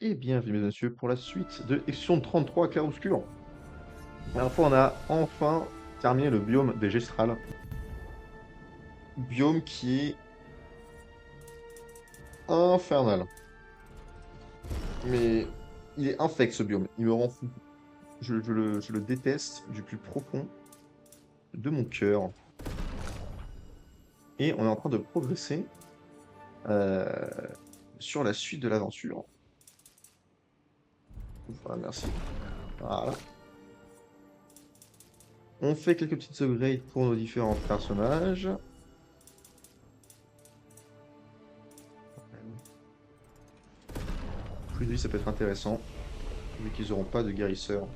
Et bienvenue, mesdames et messieurs, pour la suite de Expedition 33 Clair-Obscur. La dernière fois, on a enfin terminé le biome des Gestrals. Biome qui est infernal. Mais il est infect, ce biome. Il me rend fou. Je le déteste du plus profond de mon cœur. Et on est en train de progresser euh, sur la suite de l'aventure. Voilà, merci. Voilà. On fait quelques petites upgrades pour nos différents personnages. Plus de vie, ça peut être intéressant, vu qu'ils n'auront pas de guérisseur.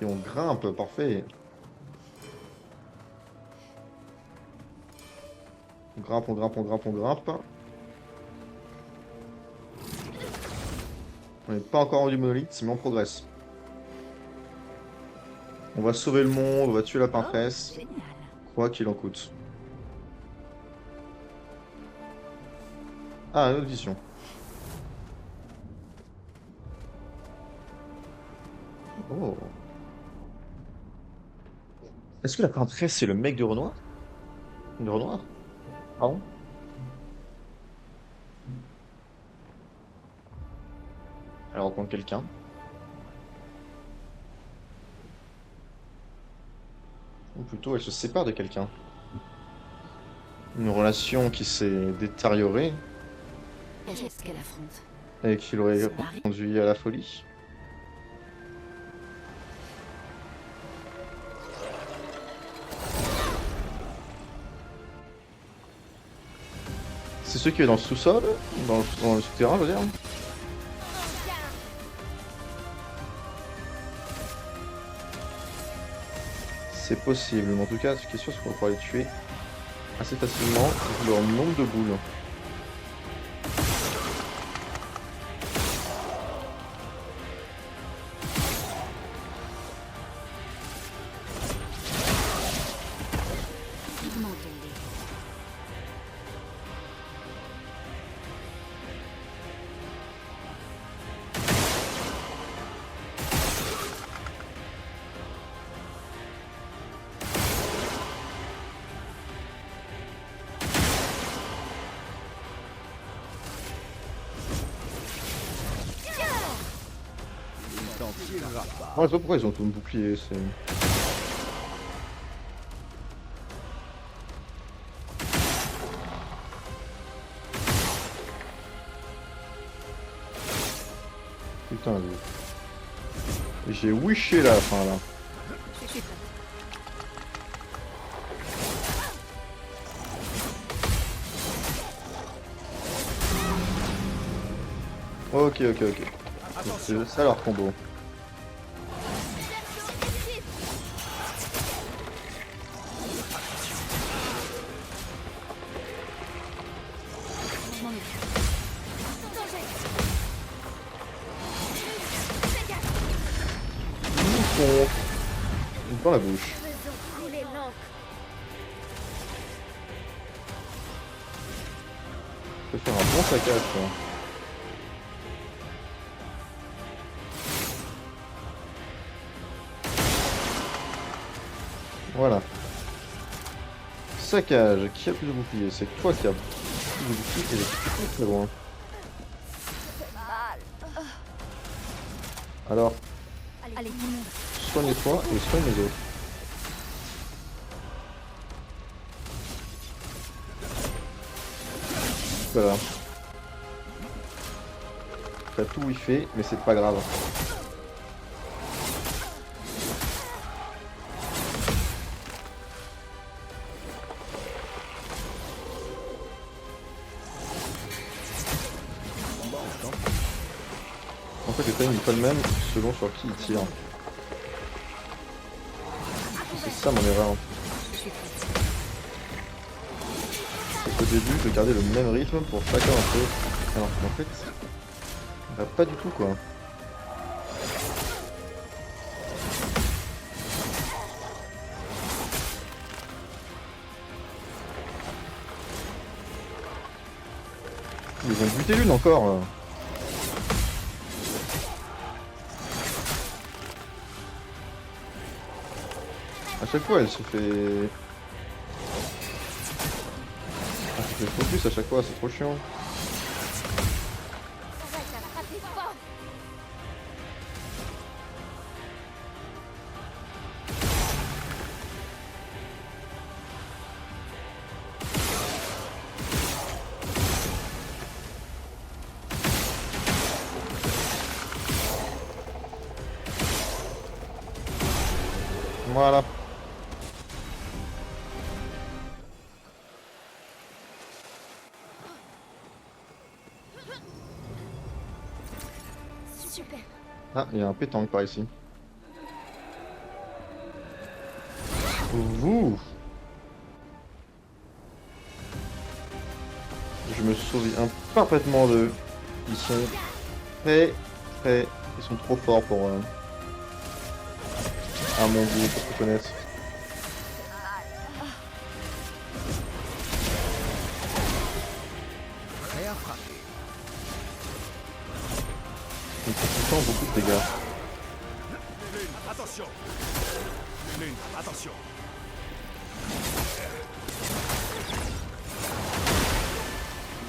Et on grimpe, parfait. On grimpe, on grimpe, on grimpe, on grimpe. On n'est pas encore rendu monolithe, mais on progresse. On va sauver le monde, on va tuer la Oh, prince, génial. quoi qu'il en coûte. Ah, une autre vision. Oh. Est-ce que la princesse, c'est le mec de Renoir? De Renoir? Pardon? Elle rencontre quelqu'un. Ou plutôt, elle se sépare de quelqu'un. Une relation qui s'est détériorée Qu'est-ce qu'elle affronte? et qui l'aurait Son mari? conduit à la folie. C'est ceux qui est dans le sous-sol, dans le souterrain, je veux dire. C'est possible, mais en tout cas, ce qui est sûr, c'est qu'on va pouvoir les tuer assez facilement vu leur nombre de boules. Vivement qu'elle l'est. Moi, je sais pas pourquoi ils ont tout le bouclier. C'est... Putain, j'ai wishé là, enfin là. Je suis prête. Ok, ok, ok. Donc, c'est ça leur combo. Je m'en occupe. Dans la bouche. Faisons couler l'encre. Je peux faire un bon saccage, quoi. Voilà. Saccage. Qui a plus de boucliers? C'est toi qui as plus de boucliers et j'ai très très loin. Alors, Allez, tout le monde. soigne-toi et soigne les autres. Voilà. T'as tout whiffé, mais c'est pas grave. En fait, le timing n'est pas le même selon sur qui il tire. C'est ça mon erreur. Je suis prête. C'est au début de garder le même rythme pour chacun d'entre eux. Alors qu'en fait, bah, pas du tout quoi. Ils vont buter l'une encore. À chaque fois, elle se fait... Elle se fait focus à chaque fois, c'est trop chiant. Voilà. Super. Ah, il y a un pétanque par ici. Vous. Je me souviens parfaitement d'eux. Ils sont très... Ils sont trop forts pour... à mon goût, pour se connaître. Prêt à frapper. Ils font tout le temps beaucoup de dégâts. Lune, attention. Lune, attention.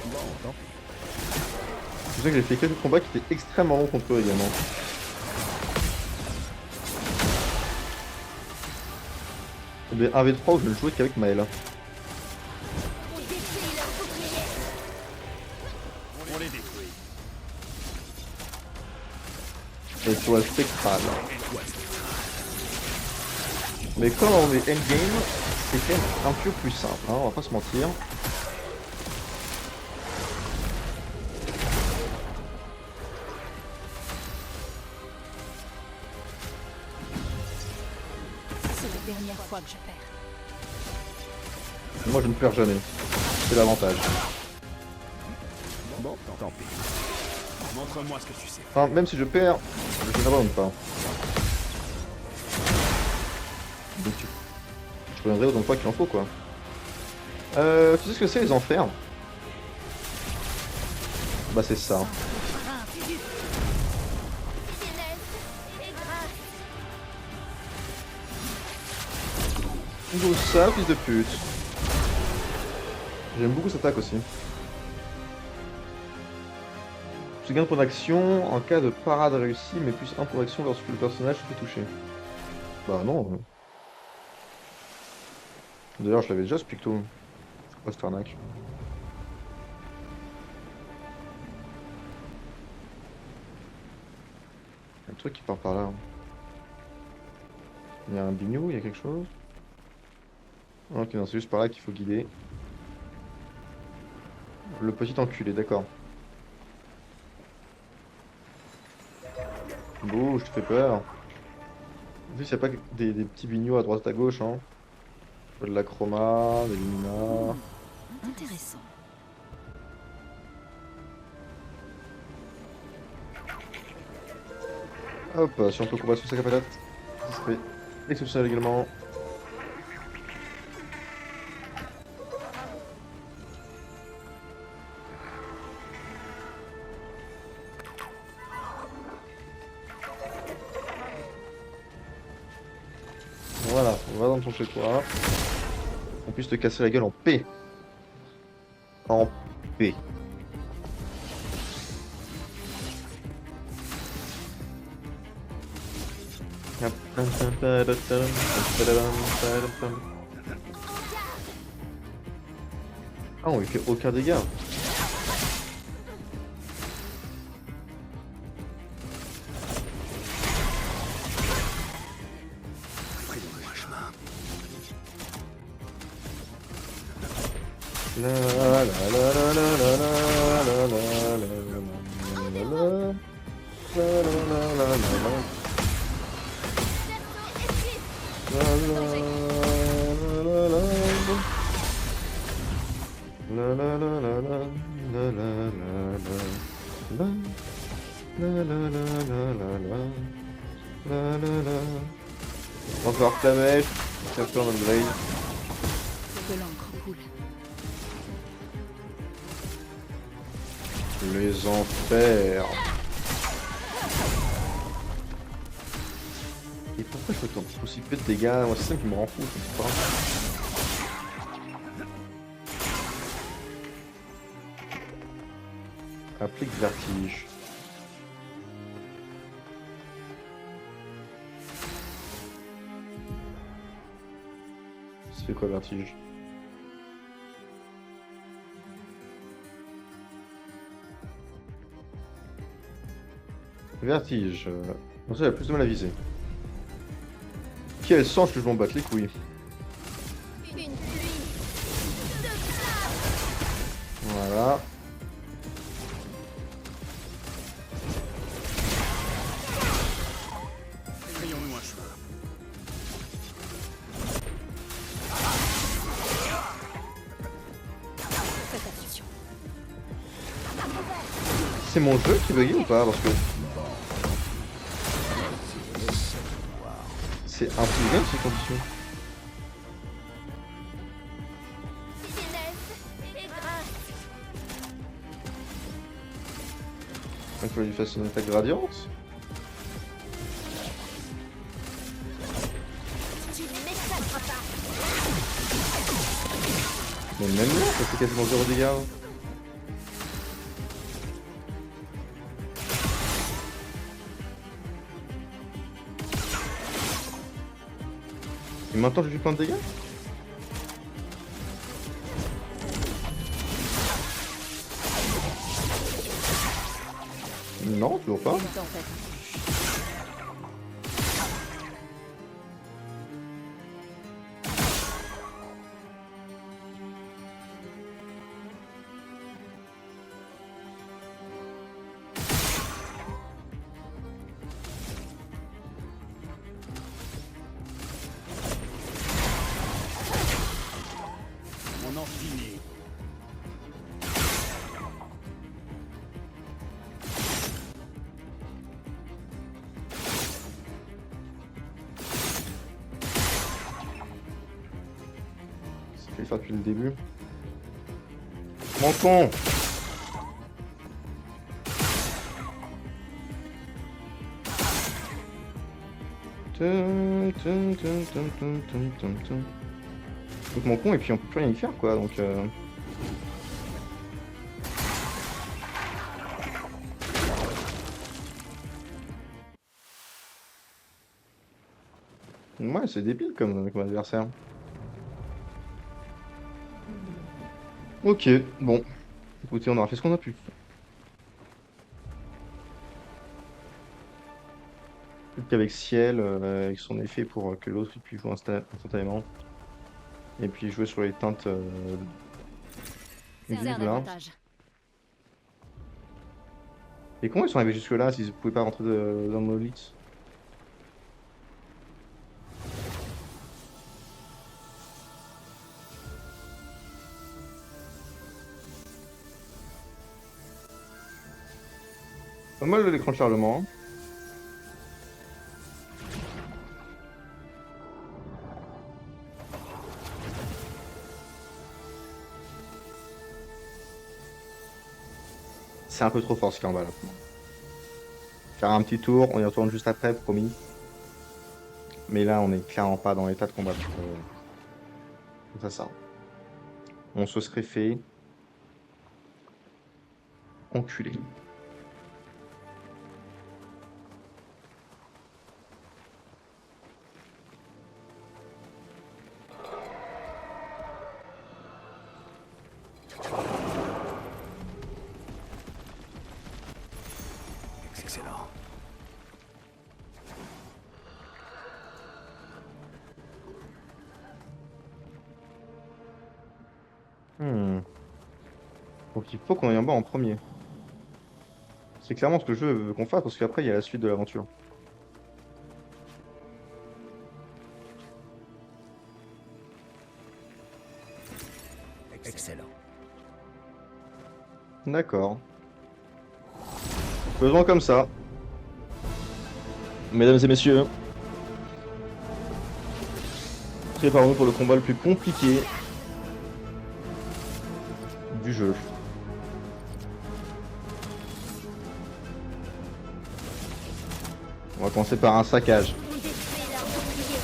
Bon, tant pis. C'est pour ça que j'ai fait quelques combats qui étaient extrêmement longs contre eux également. Des 1v3 où je ne jouais qu'avec Maëla. On détruit leur bouclier. On les détruit. Étoile spectrale. Mais comme on est endgame, c'est quand même un peu plus simple, hein, on va pas se mentir. C'est la dernière fois que je perds. Moi je ne perds jamais. C'est l'avantage. Bon, tant pis. Montre-moi ce que tu sais. Enfin, même si je perds, je n'abandonne pas. Donc je reviendrai autant de fois qu'il en faut quoi. Tu sais ce que c'est les enfers? Bah c'est ça. D'où ça, fils de pute. J'aime beaucoup cette attaque aussi. Tu gagnes ton action en cas de parade réussie, mais plus 1 pour action lorsque le personnage se fait toucher. Bah non. D'ailleurs, je l'avais déjà ce picto. C'est quoi cette arnaque? Il y a un truc qui part par là. Il y a un bignou, il y a quelque chose. Ok, non, c'est juste par là qu'il faut guider. Le petit enculé, d'accord. Bouh, je te fais peur. En plus, il n'y a pas que des petits bignous à droite à gauche, hein. De la chroma, des lumina. Intéressant. Hop, si on peut combattre sur sa capelette, ce serait exceptionnel également. Voilà, on va dans ton chez toi. On puisse te casser la gueule en paix. En paix. Ah, on lui fait aucun dégât. Pris le mauvais chemin. La la la la la la la la la la la la la. Encore Flamèche, capture notre grille. Que l'encre coule. Les enfers. Et pourquoi je fais tant aussi peu de dégâts? Moi, c'est ça qui me rend fou, je comprends pas. Applique vertige. Ça fait quoi vertige? Vertige. Comme ça, il a plus de mal à viser. Quel sens que je m'en batte les couilles. Une pluie. Voilà. Frayons-nous un chemin. Faites attention. C'est mon jeu qui bugué ou pas? Parce que c'est impossible ces conditions. Finesse et grâce. Il faut lui faire une attaque gradiente. Tu ne m'échapperas pas. Mais même là, ça fait quasiment 0 dégâts. Et maintenant je lui plein de dégâts? Non, toujours pas. Une tempête. On en finit. Ça fait faire depuis le début. Mon con! Donc mon con et puis on peut plus rien y faire quoi donc ouais c'est débile comme adversaire. Ok, bon. Écoutez, on aura fait ce qu'on a pu. Plus qu'avec Ciel, avec son effet pour que l'autre puisse jouer instantanément. Et puis jouer sur les teintes C'est un vives là. avantage. Et comment ils sont arrivés jusque là s'ils ne pouvaient pas rentrer dans le monolithe? Pas mal l'écran de chargement. Hein. C'est un peu trop fort ce qu'il y a en bas là. Faire un petit tour, on y retourne juste après, promis. Mais là, on est clairement pas dans l'état de combat. C'est ça. On se serait fait enculer. Excellent. Donc il faut qu'on aille en bas en premier. C'est clairement ce que je veux qu'on fasse parce qu'après il y a la suite de l'aventure. Excellent. D'accord. Faisons comme ça. Mesdames et messieurs. Préparons-nous pour le combat le plus compliqué du jeu. On va commencer par un saccage. On détruit leur bouclier.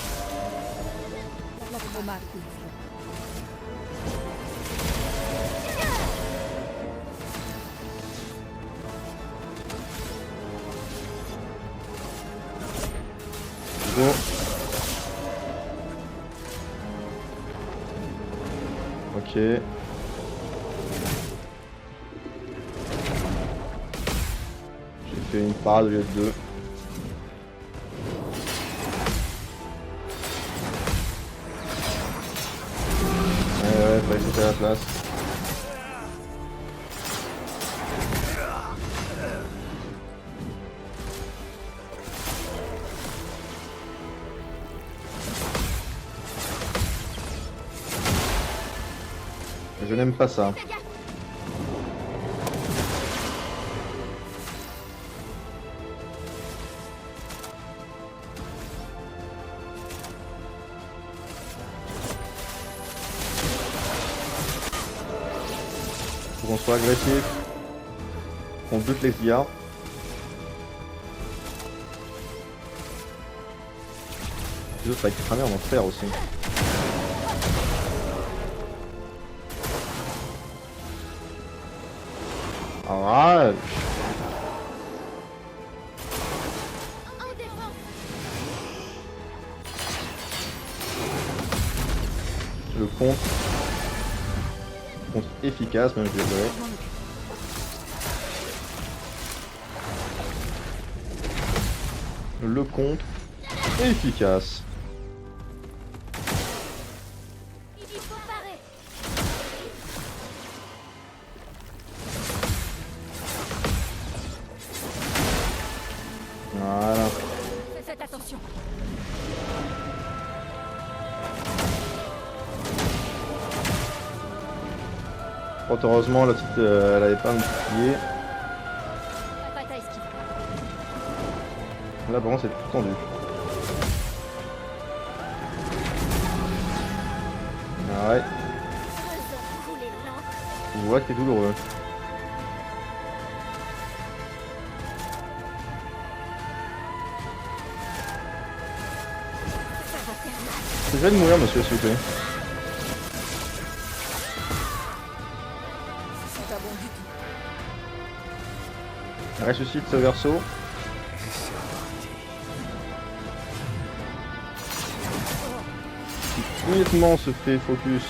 Go. Ok. J'ai fait une parade au lieu de deux. Ouais, fallait que j'étais à la place. Je n'aime pas ça. Faut qu'on soit agressif. Qu'on bute les IA. Les autres avec cramer en enfer aussi. Arrête. En défense. Le contre. Contre efficace, même je dirais. Le contre efficace. Il faut parer. Voilà. Faites attention. Fort heureusement, la petite, elle avait pas un bouclier. La bataille esquive. Là, par contre, c'est tout tendu. Ah ouais, Faisons couler l'encre. je vois que t'es douloureux. Ça va faire mal. C'est déjà de mourir, monsieur, s'il vous plaît. C'est pas bon du tout. Ressuscite ce verso. Qui immédiatement se fait focus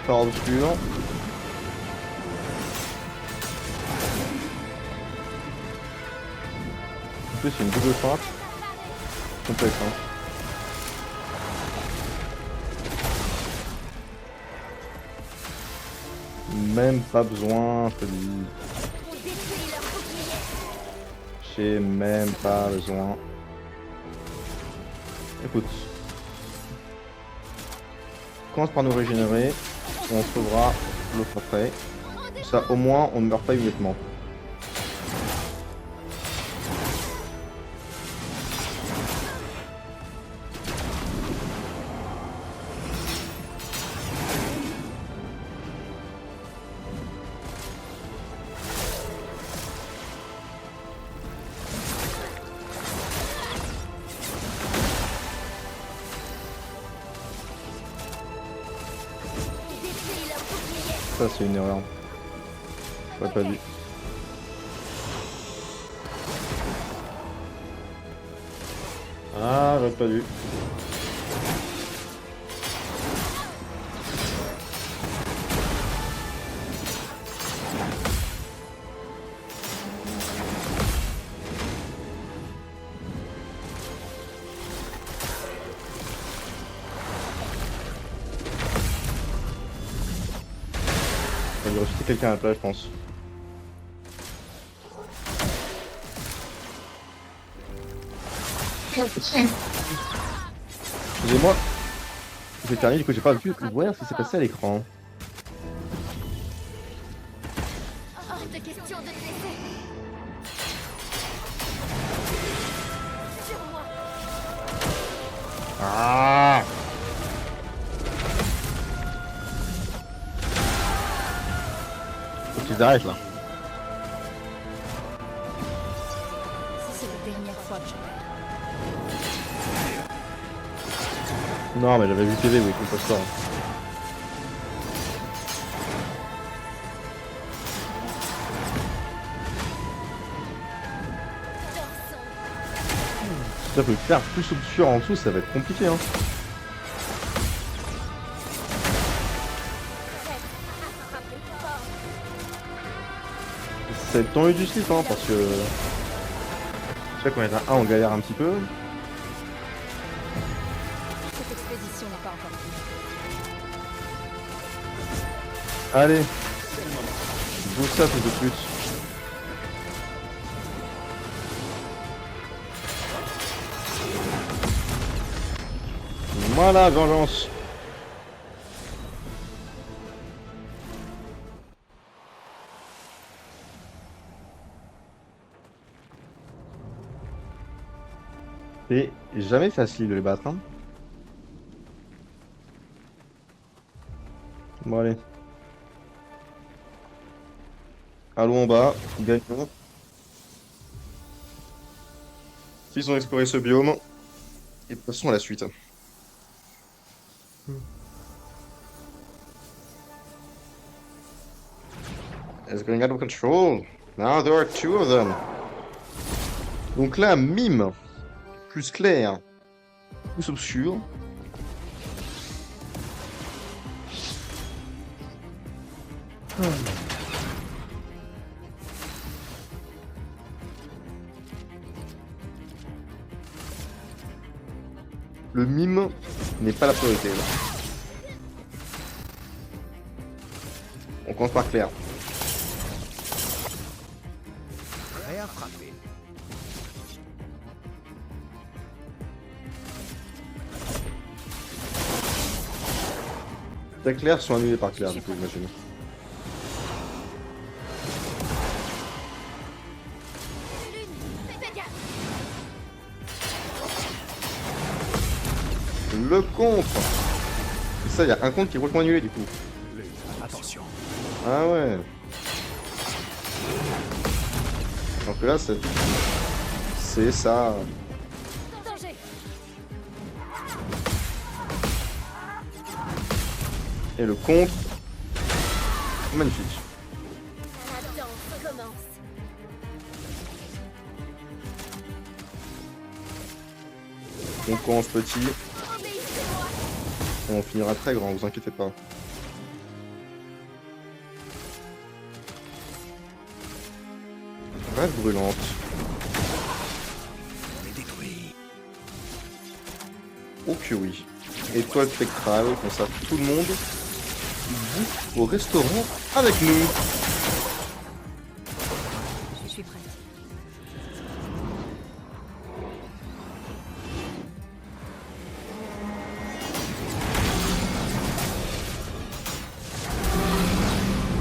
par obscur. En plus, c'est une double frappe. Complexe, hein. Même pas besoin, je te dis. On détruit leur bouclier. J'ai même pas besoin. Écoute. On commence par nous régénérer. On sauvera l'autre après. Ça, au moins, on ne meurt pas immédiatement. On détruit leur bouclier. Ça, c'est une erreur. J'aurais pas dû. Ah, j'aurais pas dû. Il va ressusciter quelqu'un à la place, je pense. Excusez-moi. J'ai terminé, du coup j'ai pas vu voir ce qui s'est passé à l'écran. Hors de question de te laisser. Sur moi. Ah! Faut qu'ils arrêtent là. Si Non, mais j'avais vu PV, oui, composteur. Ça peut faire plus obscur en dessous, ça va être compliqué, hein. Ça va être tendu du slip, hein, parce que... Je sais qu'on est à 1, on galère un petit peu. Cette expédition n'est pas encore finie. Allez. Joue ça, fils de pute. Voilà, vengeance. C'est jamais facile de les battre, hein. Bon, allez. Allons en bas, gagnons. S'ils ont exploré ce biome, et passons à la suite. It's going out of control. Now there are 2 of them. Donc là, mime, plus clair, plus obscur. Le mime n'est pas la priorité. Là. On commence par clair. Prêt à frapper. Les clairs sont annulés par clair, du coup, j'imagine. Le contre. Et ça, il y a un contre qui est complètement annulé, du coup. Attention. Ah ouais. Donc là, c'est ça. Danger. Et le contre. Magnifique. La danse commence. On commence petit. Obéissez-moi. Et on finira très grand, vous inquiétez pas. Rêve brûlante. On est détruit. Oh que oui. Étoile spectrale, comme ça tout le monde bouffe au restaurant avec nous. Je suis prête.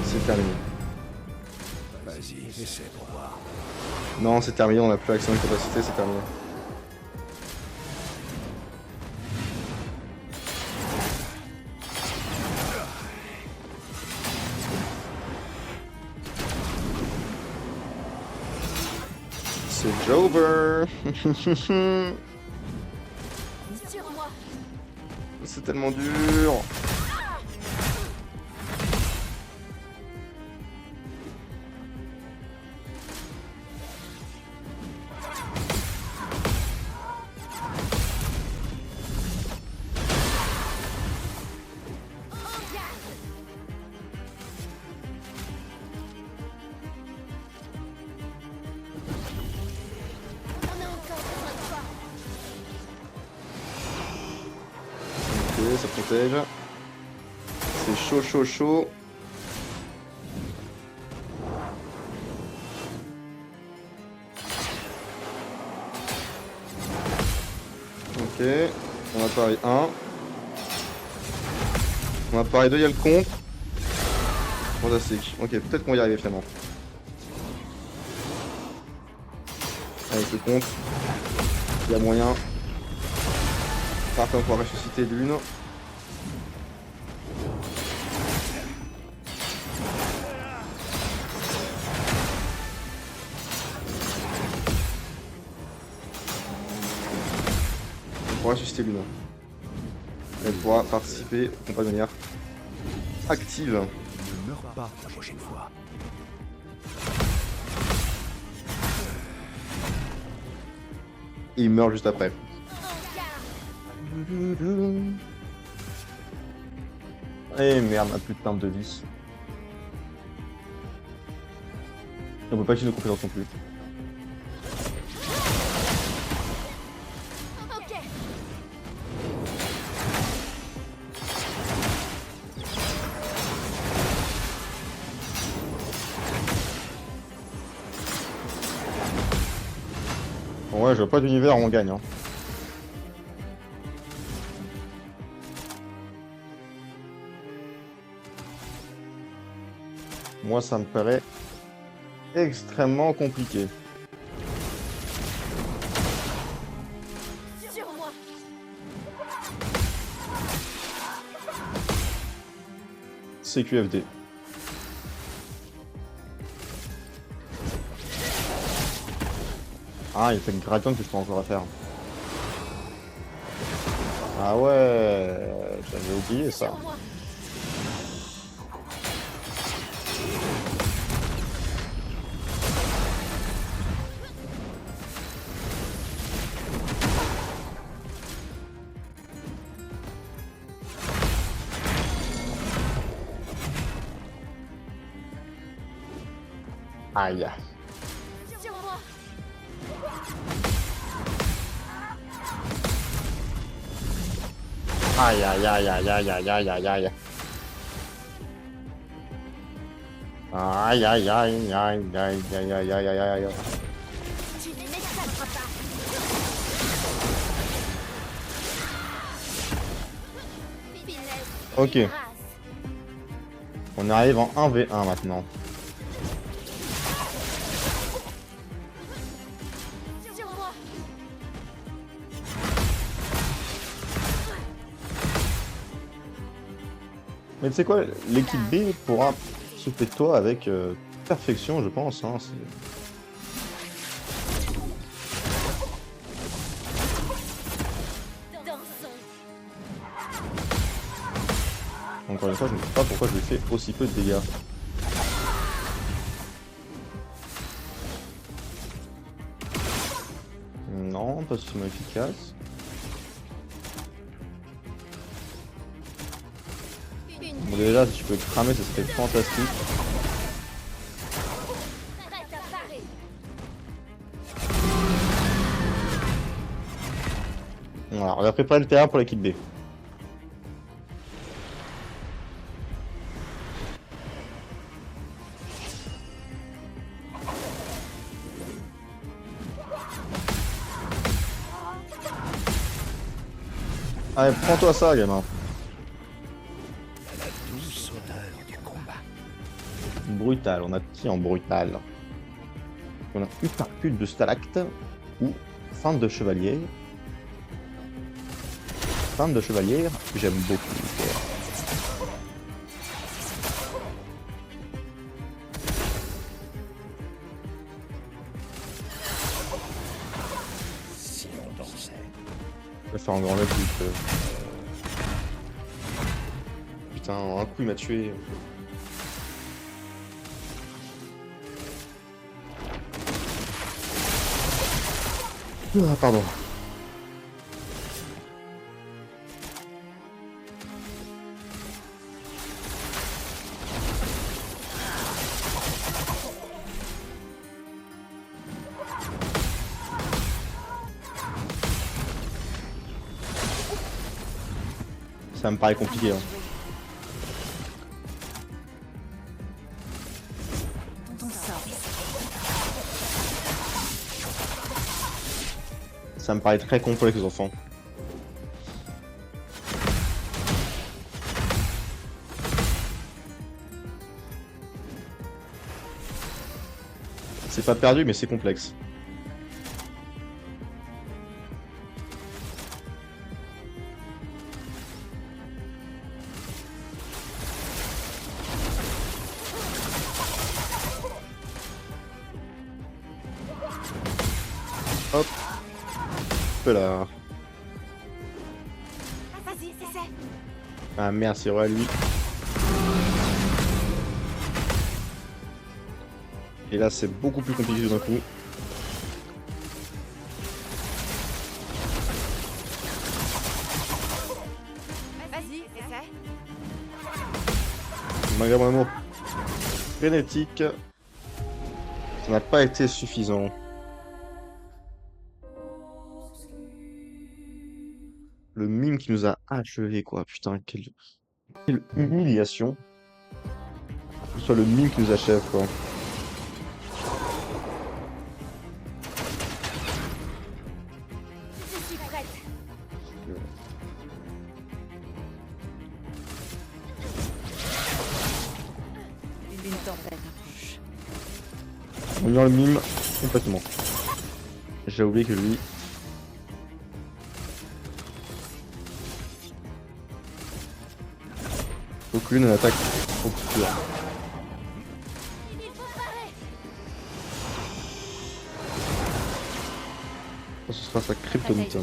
C'est terminé. Vas-y, essaie pour voir. Non, c'est terminé, on n'a plus accès à une capacité, c'est terminé. C'est Jover. Sur moi. C'est tellement dur. On a encore besoin de toi. Ok, ça protège. C'est chaud, chaud, chaud. Ok, on a pareil 1. On a pareil 2, il y a le contre. Fantastique. Ok, peut-être qu'on va y arriver finalement. Avec le contre, il y a moyen. Parfait, on pourra ressusciter l'une. ressusciter Luna. Elle pourra participer au combat de manière active. Ne meurs pas la prochaine fois. Et il meurt juste après. Eh merde, on a plus de timbre de vie. On peut pas utiliser nos compétences non plus. Ok. Bon, ouais, je vois pas d'univers, on gagne. Hein. Moi, ça me paraît extrêmement compliqué. Sur moi. CQFD. Ah, il fait une gradient que je peux encore à faire. Ah ouais, j'avais oublié ça. Sur moi. Aïe. Sur moi. Aïe aïe aïe aïe aïe aïe aïe aïe aïe. Aïe aïe aïe aïe aïe aïe aïe aïe aïe aïe aïe. Tu ne m'échapperas pas. Finesse. Ok. Grâce. On arrive en 1v1 maintenant. Sur moi. Mais tu sais quoi, l'équipe B pourra s'occuper de toi avec perfection, je pense. Hein, Dansons. encore une fois, je ne sais pas pourquoi je lui fais aussi peu de dégâts. Non, pas suffisamment efficace. Une Bon, déjà, si tu peux cramer, ça serait fantastique. prête à parer. Voilà, on va préparer le terrain pour l'équipe B. Allez, prends-toi ça, gamin. La douce odeur du combat. Brutal, on a qui en brutal? On a uppercut de stalacte ou feinte de chevalier. Feinte de chevalier, j'aime beaucoup. Si on dansait. Je vais faire un grand mec vite. Putain, un coup il m'a tué. Ah, pardon. Ça me paraît compliqué. Hein. Ton sort. Ça me paraît très complexe, les enfants. C'est pas perdu, mais c'est complexe. Hop. Là. Ah merde, c'est vrai lui. Et là, c'est beaucoup plus compliqué d'un coup. Vas-y, essaie. Malgré mon amour frénétique, ça n'a pas été suffisant. Le mime qui nous a achevé, quoi. Putain, quelle humiliation. Que ce soit le mime qui nous achève, quoi. Je suis prête. Une tempête approche. On ignore le mime complètement. J'ai oublié que lui... Aucune attaque obscure. Il faut parer. Ça, ce sera sa kryptonite.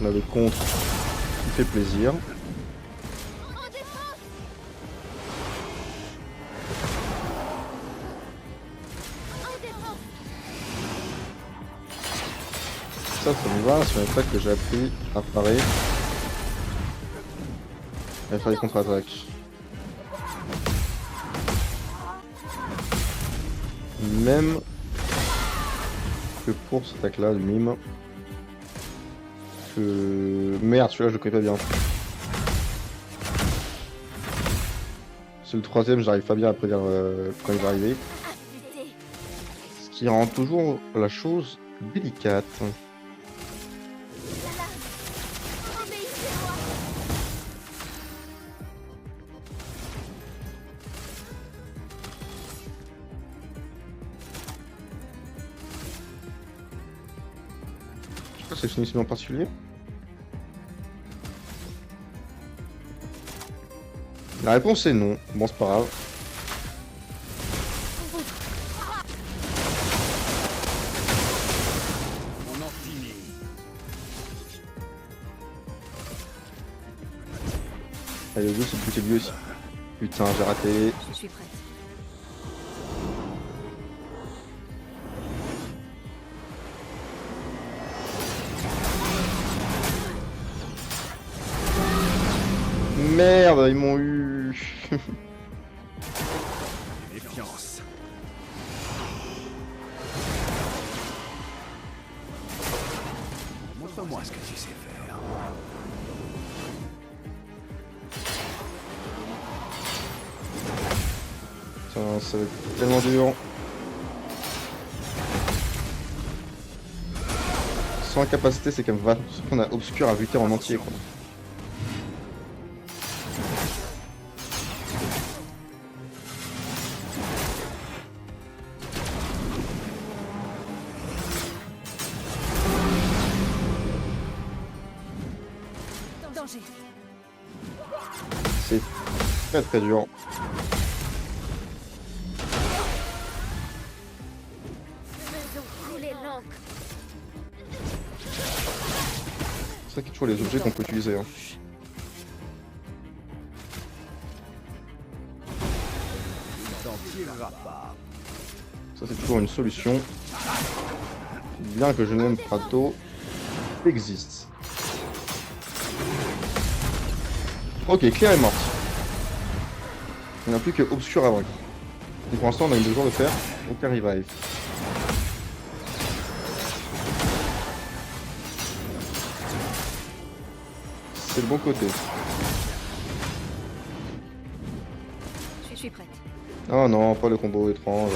On a le contre qui fait plaisir. En défense. En défense. Ça me va, c'est une attaque que j'ai appris à parer. Et à faire des contre-attaques. Même que pour cette attaque-là, du mime. Que... Merde, celui-là je le connais pas bien. C'est le troisième, j'arrive pas bien à prédire quand il va arriver. Affûté. Ce qui rend toujours la chose délicate. Obéissez-moi. Je sais pas si c'est finissement particulier. La réponse est non. Bon, c'est pas grave. On en finit. Allez, le jeu, c'est de buter lui aussi. Putain, j'ai raté. Je suis prête. Merde, ils m'ont eu. Défiance. Montre-moi ce que tu sais faire. Putain, ça va être tellement dur. Sans incapacité, c'est quand même vachement. On a obscur à buter en entier, quoi. Danger. C'est très très dur. Faisons couler l'encre. C'est ça qui est toujours les objets qu'on peut utiliser. Hein. Tu t'en tireras pas. Ça c'est toujours une solution. Bien que je n'aime pas d'eau, existe. Ok, Claire est morte. Il n'y a plus que Obscur à vaincre. Et pour l'instant on a eu 2 jours de faire aucun revive. C'est le bon côté. Je suis prête. Oh non, pas le combo étrange.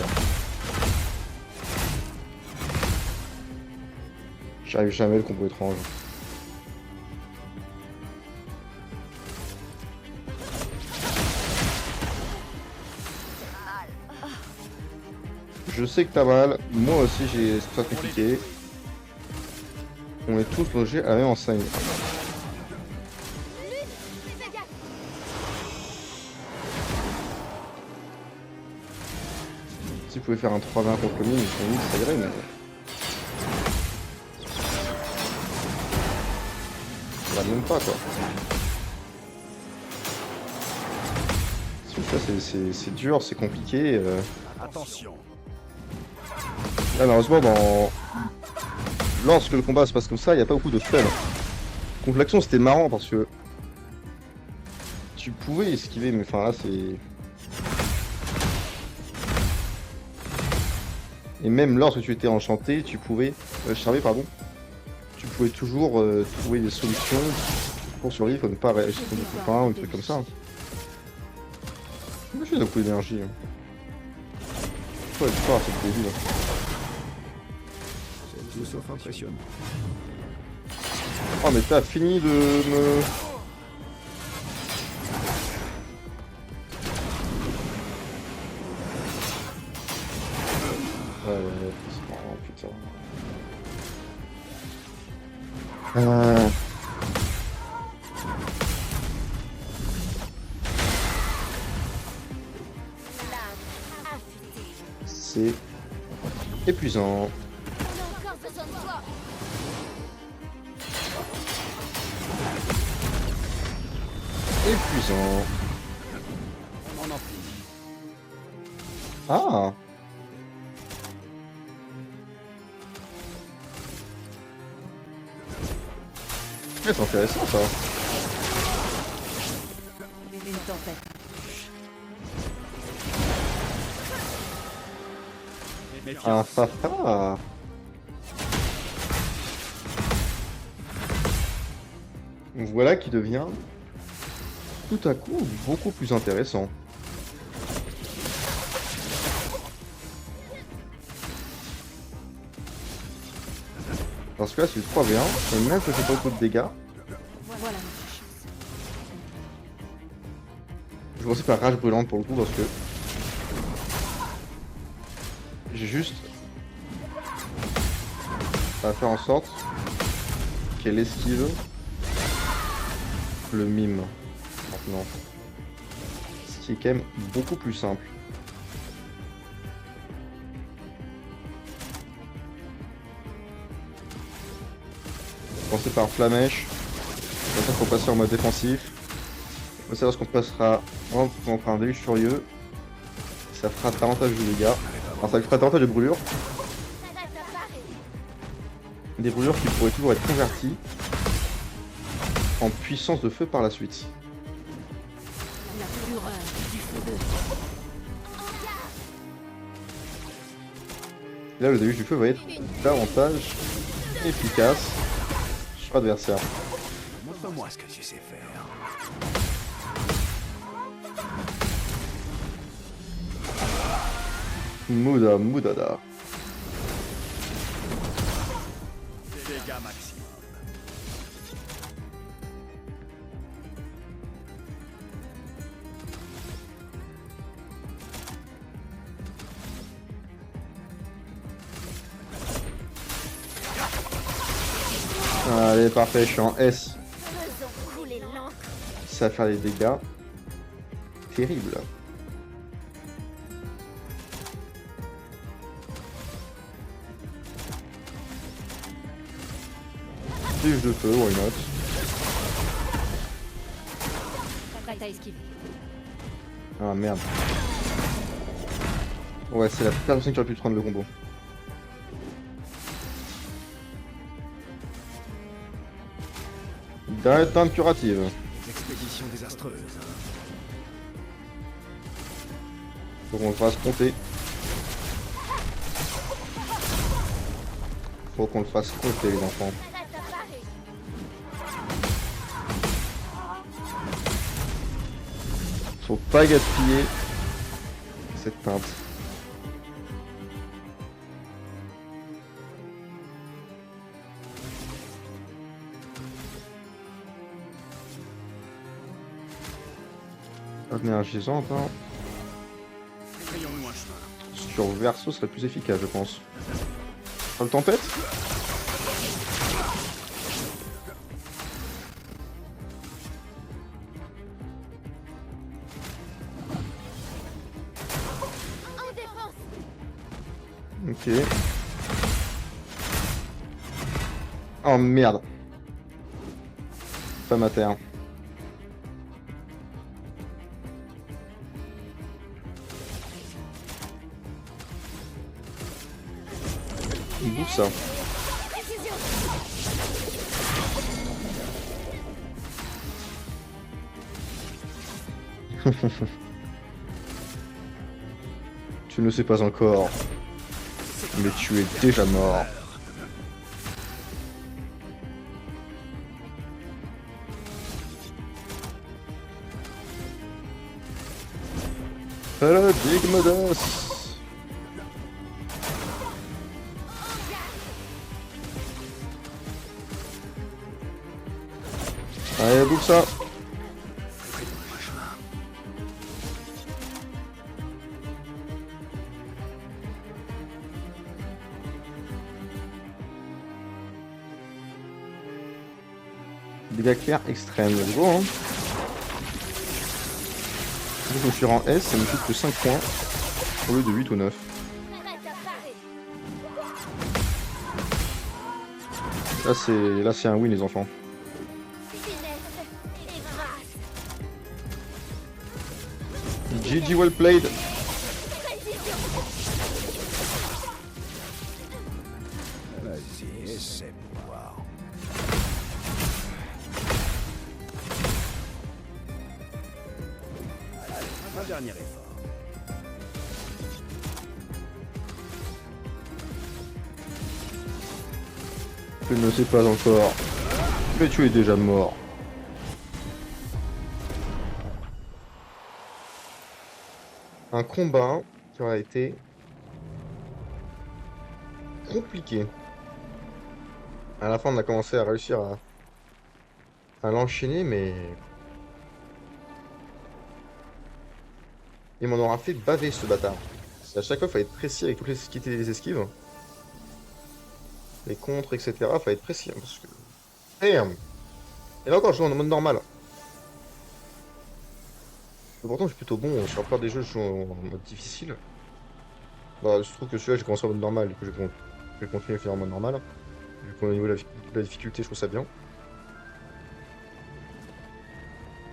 J'arrive jamais le combo étrange. Je sais que t'as mal, moi aussi j'ai c'est très compliqué. On est tous logés à la même enseigne. Si vous pouvez faire un 3-20 contre le mine, ça irait, mais... même pas quoi. Ça c'est dur, c'est compliqué. Attention. Là malheureusement lorsque le combat se passe comme ça, il n'y a pas beaucoup de fun. Contre l'action c'était marrant parce que tu pouvais esquiver, mais enfin là c'est... Et même lorsque tu étais enchanté, tu pouvais... charmé, pardon. Tu pouvais toujours trouver des solutions pour survivre, pour ne pas réagir contre des copains ou des trucs comme ça. Moi j'ai beaucoup d'énergie. Ouais, c'est pas c'est débile. C'est tout sauf impressionnant. Oh mais t'as fini de me... Ouais, c'est marrant, putain. C'est épuisant. On a encore besoin de toi. Épuisant. On en finit. Ah. Ouais, c'est intéressant ça. Une tempête. Ah ah ah. Voilà qui devient tout à coup beaucoup plus intéressant. Parce que là c'est le 3v1, et même que j'ai pas beaucoup de dégâts, Voilà notre chance. je commence par rage brûlante pour le coup parce que j'ai juste à faire en sorte qu'elle esquive le mime maintenant. Ce qui est quand même beaucoup plus simple. Commencer par Flamèche, comme ça faut passer en mode défensif. On va lorsqu'on passera on fera un déluge furieux, ça fera davantage de dégâts. Enfin ça lui fera davantage de brûlures. Des brûlures qui pourraient toujours être converties en puissance de feu par la suite. La fureur du feu. Là le déluge du feu va être davantage efficace sur l'adversaire. Montre-moi ce que tu sais faire. Moudada. Dégâts maximum. Allez parfait, je suis en S. Faisons couler l'encre. Ça va faire des dégâts terribles. Tige de feu, why not? Prête à esquiver. Ah merde. Ouais, c'est la personne qui aurait pu prendre le combo. Dernière teinte curative. Des expéditions désastreuses. Faut qu'on le fasse compter. Faut qu'on le fasse compter les enfants. Faut pas gaspiller cette teinte. Énergisante, hein. Frayons-nous un chemin. Sur Verso serait plus efficace, je pense. Pas le tempête? En défense. Ok. Oh merde. Femme à terre. Il bouffe ça. Précision. Tu ne sais pas encore, mais tu es déjà mort. Paradigme d'os. Allez, bouffe ça. Dégâts clairs extrêmes, let's go, hein. Je me suis rang S, ça me coûte que 5 points au lieu de 8 ou 9. Prête à parer. Là c'est un win les enfants. Finesse et grâce. GG well played. Précision. Vas-y, essaie pour voir. Un dernier effort. Je ne sais pas encore, mais tu es déjà mort. Un combat qui aura été compliqué. À la fin, on a commencé à réussir à l'enchaîner, mais il m'en aura fait baver ce bâtard. À chaque fois, il fallait être précis avec toutes les qui étaient les esquives, les contres, etc. Fallait être précis, hein, parce que. Damn. Et là encore, je joue en mode normal. Et pourtant, je suis plutôt bon sur la plupart des jeux, je joue en mode difficile. Bah, je trouve que celui-là, j'ai commencé en mode normal, du coup, je vais continuer à faire en mode normal. Vu qu'au niveau de la difficulté, je trouve ça bien.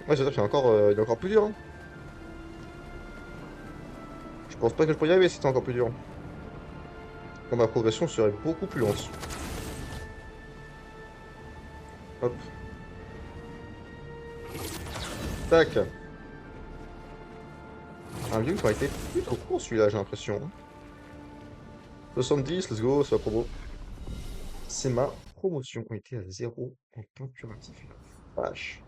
Ouais, c'est-à-dire qu'il il est encore plus dur, hein. Je pense pas que je pourrais y arriver si c'était encore plus dur. Quand ma progression serait beaucoup plus lente. Hop. Tac. Un lieu qui aurait été plutôt court celui-là, j'ai l'impression, hein. 70, let's go, c'est la promo. C'est ma promotion. On était à 0 en point curatif. La vache.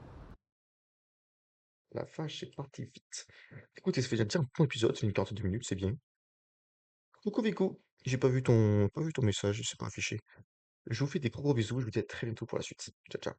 La vache, c'est parti vite. Écoutez, ça fait déjà un bon épisode, c'est une 42 minutes, c'est bien. Coucou Vico, j'ai pas vu ton message, c'est pas affiché. Je vous fais des gros bisous, je vous dis à très bientôt pour la suite. Ciao, ciao.